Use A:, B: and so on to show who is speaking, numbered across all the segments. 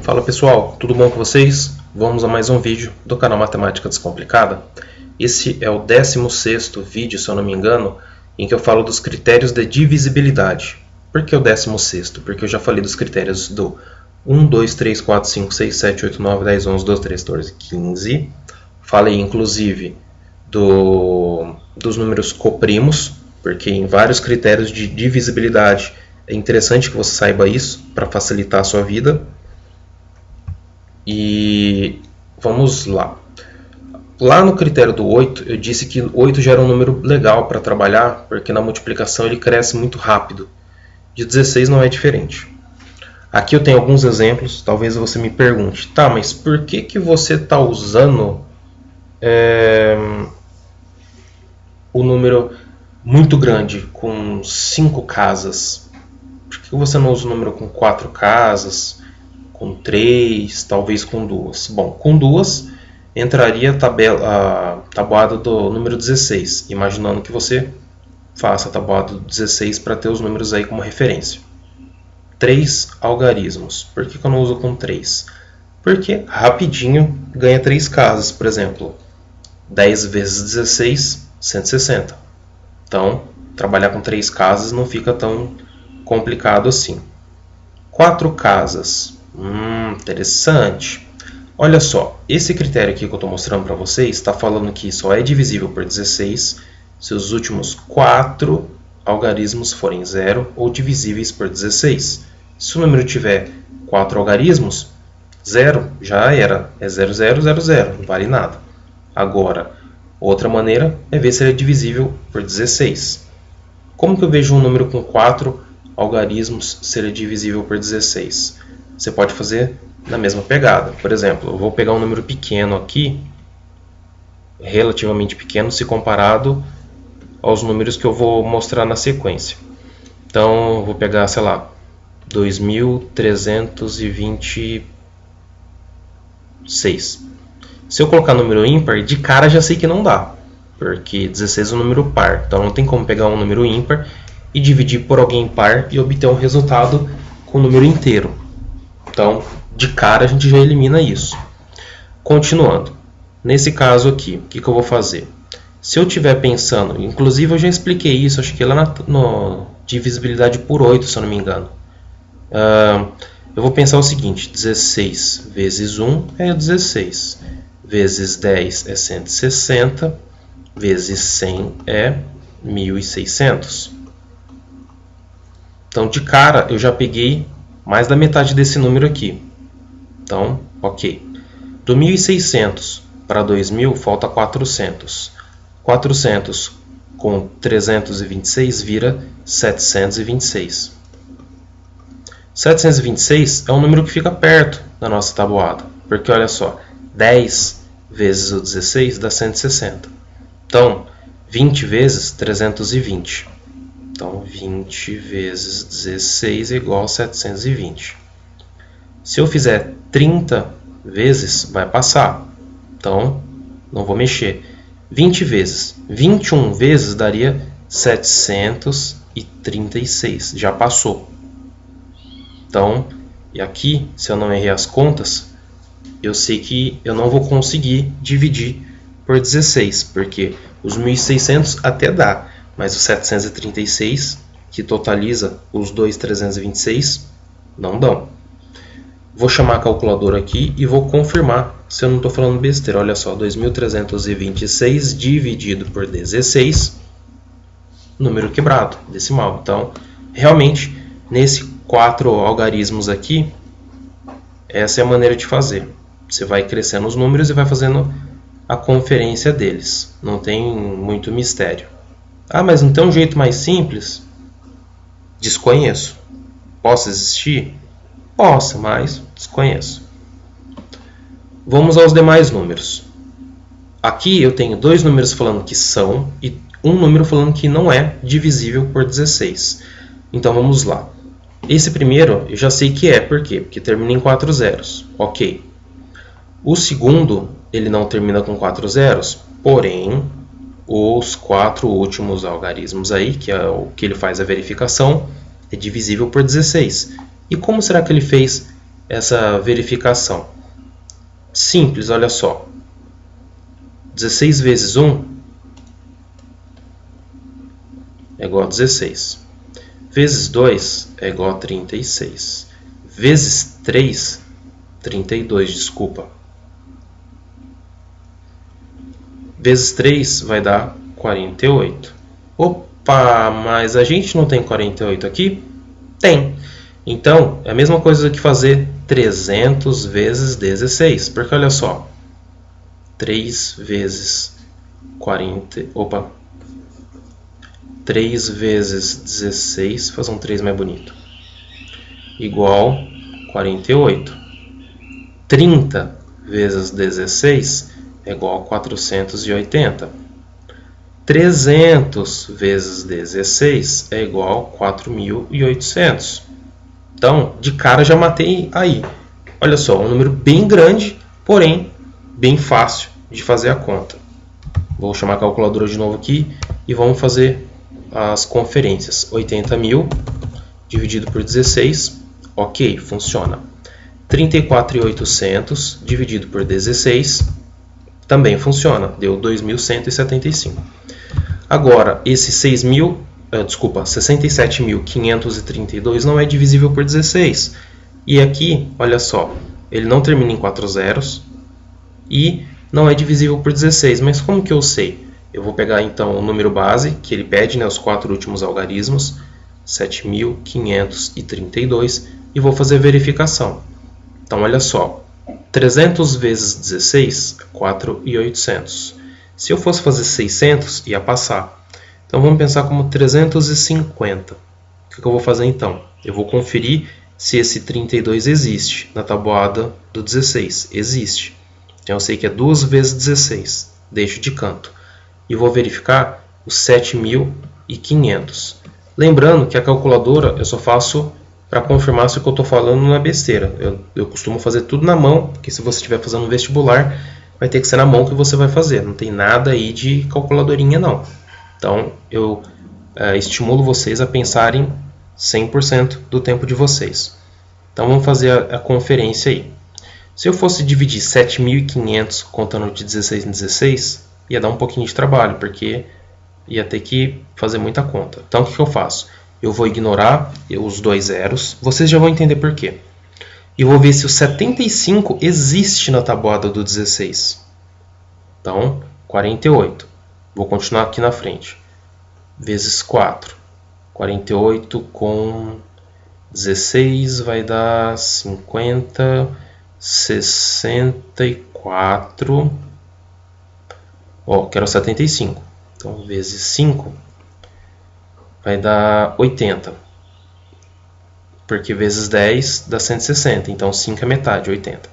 A: Fala pessoal, tudo bom com vocês? Vamos a mais um vídeo do canal Matemática Descomplicada. Esse é o 16º vídeo, se eu não me engano, em que eu falo dos critérios de divisibilidade. Por que o 16º? Porque eu já falei dos critérios do 1, 2, 3, 4, 5, 6, 7, 8, 9, 10, 11, 12, 13, 14, 15. Falei inclusive dos números coprimos, porque em vários critérios de divisibilidade é interessante que você saiba isso para facilitar a sua vida. E vamos lá. Lá no critério do 8, eu disse que 8 já era um número legal para trabalhar, porque na multiplicação ele cresce muito rápido. De 16 não é diferente. Aqui eu tenho alguns exemplos, talvez você me pergunte, tá, mas por que você está usando o número muito grande, com 5 casas? Por que você não usa o número com 4 casas? Com 3, talvez com 2. Bom, com 2 entraria a tabuada do número 16, imaginando que você faça a tabuada do 16 para ter os números aí como referência. 3 algarismos. Por que eu não uso com 3? Porque rapidinho ganha 3 casas, por exemplo. 10 vezes 16, 160. Então, trabalhar com 3 casas não fica tão complicado assim. 4 casas. Interessante. Olha só, esse critério aqui que eu estou mostrando para vocês está falando que só é divisível por 16 se os últimos 4 algarismos forem 0 ou divisíveis por 16. Se o número tiver 4 algarismos, 0 já era, é 0, 0, 0, 0, não vale nada. Agora, outra maneira é ver se ele é divisível por 16. Como que eu vejo um número com 4 algarismos se ele é divisível por 16? Você pode fazer na mesma pegada. Por exemplo, eu vou pegar um número pequeno aqui, relativamente pequeno, se comparado aos números que eu vou mostrar na sequência. Então, eu vou pegar, sei lá, 2326. Se eu colocar número ímpar, de cara já sei que não dá, porque 16 é um número par. Então, não tem como pegar um número ímpar e dividir por alguém par e obter um resultado com o número inteiro. Então, de cara a gente já elimina isso. Continuando. Nesse caso aqui, o que eu vou fazer? Se eu estiver pensando, inclusive eu já expliquei isso, acho que lá no divisibilidade por 8, se eu não me engano. Eu vou pensar o seguinte, 16 vezes 1 é 16, vezes 10 é 160, vezes 100 é 1600. Então, de cara, eu já peguei mais da metade desse número aqui. Então, ok. Do 1600 para 2000 falta 400. 400 com 326 vira 726. 726 é um número que fica perto da nossa tabuada. Porque, olha só, 10 vezes o 16 dá 160. Então, 20 vezes 320. Então, 20 vezes 16 é igual a 720. Se eu fizer 30 vezes, vai passar. Então, não vou mexer. 20 vezes. 21 vezes daria 736. Já passou. Então, e aqui, se eu não errei as contas, eu sei que eu não vou conseguir dividir por 16, porque os 1600 até dá. Mas o 736, que totaliza os dois 326, não dão. Vou chamar a calculadora aqui e vou confirmar se eu não estou falando besteira. Olha só, 2.326 dividido por 16, número quebrado, decimal. Então, realmente, nesse 4 algarismos aqui, essa é a maneira de fazer. Você vai crescendo os números e vai fazendo a conferência deles. Não tem muito mistério. Ah, mas não tem um jeito mais simples? Desconheço. Possa existir? Possa, mas desconheço. Vamos aos demais números. Aqui eu tenho 2 números falando que são e um número falando que não é divisível por 16. Então vamos lá. Esse primeiro eu já sei que é, por quê? Porque termina em 4 zeros. Ok. O segundo, ele não termina com 4 zeros, porém os 4 últimos algarismos aí, que é o que ele faz a verificação, é divisível por 16. E como será que ele fez essa verificação? Simples, olha só. 16 vezes 1 é igual a 16. Vezes 2 é igual a 36. Vezes 3, 32, desculpa. Vezes 3 vai dar 48. Opa, mas a gente não tem 48 aqui? Tem. Então, é a mesma coisa que fazer 300 vezes 16. Porque olha só. 3 vezes 40... Opa. 3 vezes 16, fazer um 3 mais bonito, igual 48. 30 vezes 16 é igual a 480. 300 vezes 16 é igual a 4.800. Então, de cara já matei aí. Olha só, um número bem grande, porém bem fácil de fazer a conta. Vou chamar a calculadora de novo aqui e vamos fazer as conferências. 80.000 dividido por 16, ok, funciona. 34.800 dividido por 16, também funciona, deu 2.175. Agora, esse 67.532 não é divisível por 16. E aqui, olha só, ele não termina em 4 zeros e não é divisível por 16. Mas como que eu sei? Eu vou pegar então o número base, que ele pede, né, os 4 últimos algarismos, 7.532, e vou fazer a verificação. Então, olha só, 300 vezes 16 é 4.800. Se eu fosse fazer 600, ia passar. Então, vamos pensar como 350. O que eu vou fazer então? Eu vou conferir se esse 32 existe na tabuada do 16. Existe. Então, eu sei que é 2 vezes 16. Deixo de canto. E vou verificar os 7.500. Lembrando que a calculadora eu só faço para confirmar se o que eu estou falando não é besteira. Eu costumo fazer tudo na mão, porque se você estiver fazendo um vestibular, vai ter que ser na mão que você vai fazer. Não tem nada aí de calculadorinha, não. Então, eu estimulo vocês a pensarem 100% do tempo de vocês. Então, vamos fazer a conferência aí. Se eu fosse dividir 7.500 contando de 16 em 16, ia dar um pouquinho de trabalho, porque ia ter que fazer muita conta. Então, o que eu faço? Eu vou ignorar os 2 zeros, vocês já vão entender por quê. E vou ver se o 75 existe na tabuada do 16. Então, 48. Vou continuar aqui na frente. Vezes 4. 48 com 16 vai dar 50, 64... quero 75. Então, vezes 5 vai dar 80. Porque vezes 10 dá 160. Então, 5 é metade, 80.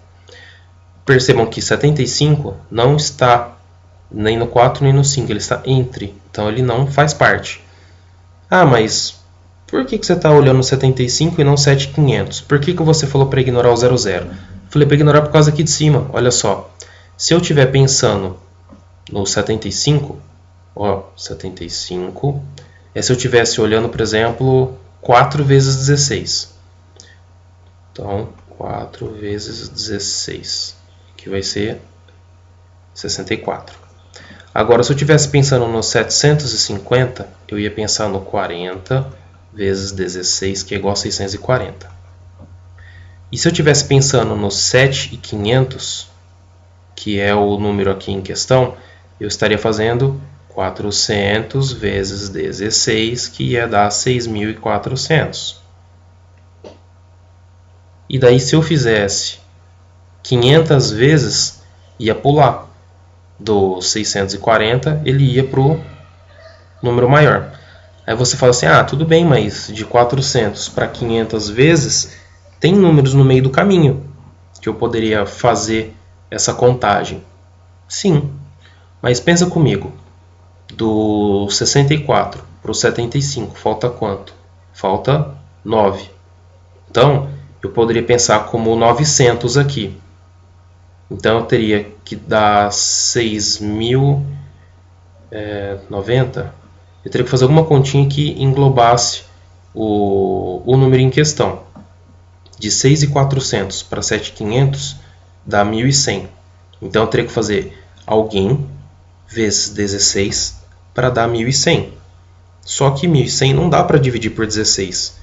A: Percebam que 75 não está nem no 4 nem no 5. Ele está entre. Então, ele não faz parte. Ah, mas por que você está olhando 75 e não 7.500? Por que você falou para ignorar o 00? Falei para ignorar por causa aqui de cima. Olha só. Se eu estiver pensando no 75, 75, é se eu estivesse olhando, por exemplo, 4 vezes 16. Então, 4 vezes 16, que vai ser 64. Agora, se eu estivesse pensando no 750, eu ia pensar no 40 vezes 16, que é igual a 640. E se eu estivesse pensando no 7.500, que é o número aqui em questão, eu estaria fazendo 400 vezes 16, que ia dar 6.400. E daí, se eu fizesse 500 vezes, ia pular. Do 640, ele ia para o número maior. Aí você fala assim, tudo bem, mas de 400 para 500 vezes, tem números no meio do caminho, que eu poderia fazer essa contagem. Sim. Mas pensa comigo, do 64 para o 75, falta quanto? Falta 9. Então, eu poderia pensar como 900 aqui. Então, eu teria que dar 6.090. Eu teria que fazer alguma continha que englobasse o número em questão. de 6.400 para 7.500 dá 1.100. Então eu teria que fazer alguém vezes 16 para dar 1.100. Só que 1.100 não dá para dividir por 16.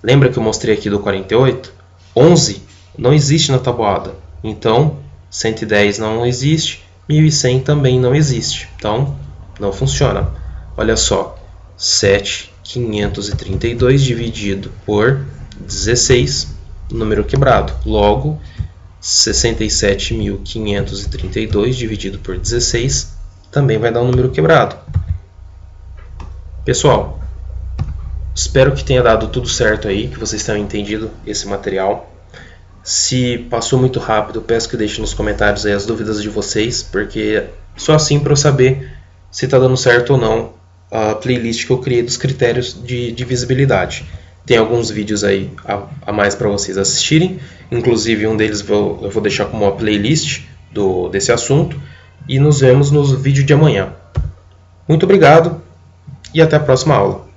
A: Lembra que eu mostrei aqui do 48? 11 não existe na tabuada. Então 110 não existe, 1.100 também não existe. Então não funciona. Olha só, 7.532 dividido por 16, número quebrado. Logo, 67.532 dividido por 16 também vai dar um número quebrado. Pessoal, espero que tenha dado tudo certo aí, que vocês tenham entendido esse material. Se passou muito rápido, peço que deixem nos comentários aí as dúvidas de vocês, porque só assim para eu saber se está dando certo ou não a playlist que eu criei dos critérios de divisibilidade. Tem alguns vídeos aí a mais para vocês assistirem, inclusive um deles eu vou deixar como uma playlist desse assunto, e nos vemos no vídeo de amanhã. Muito obrigado e até a próxima aula.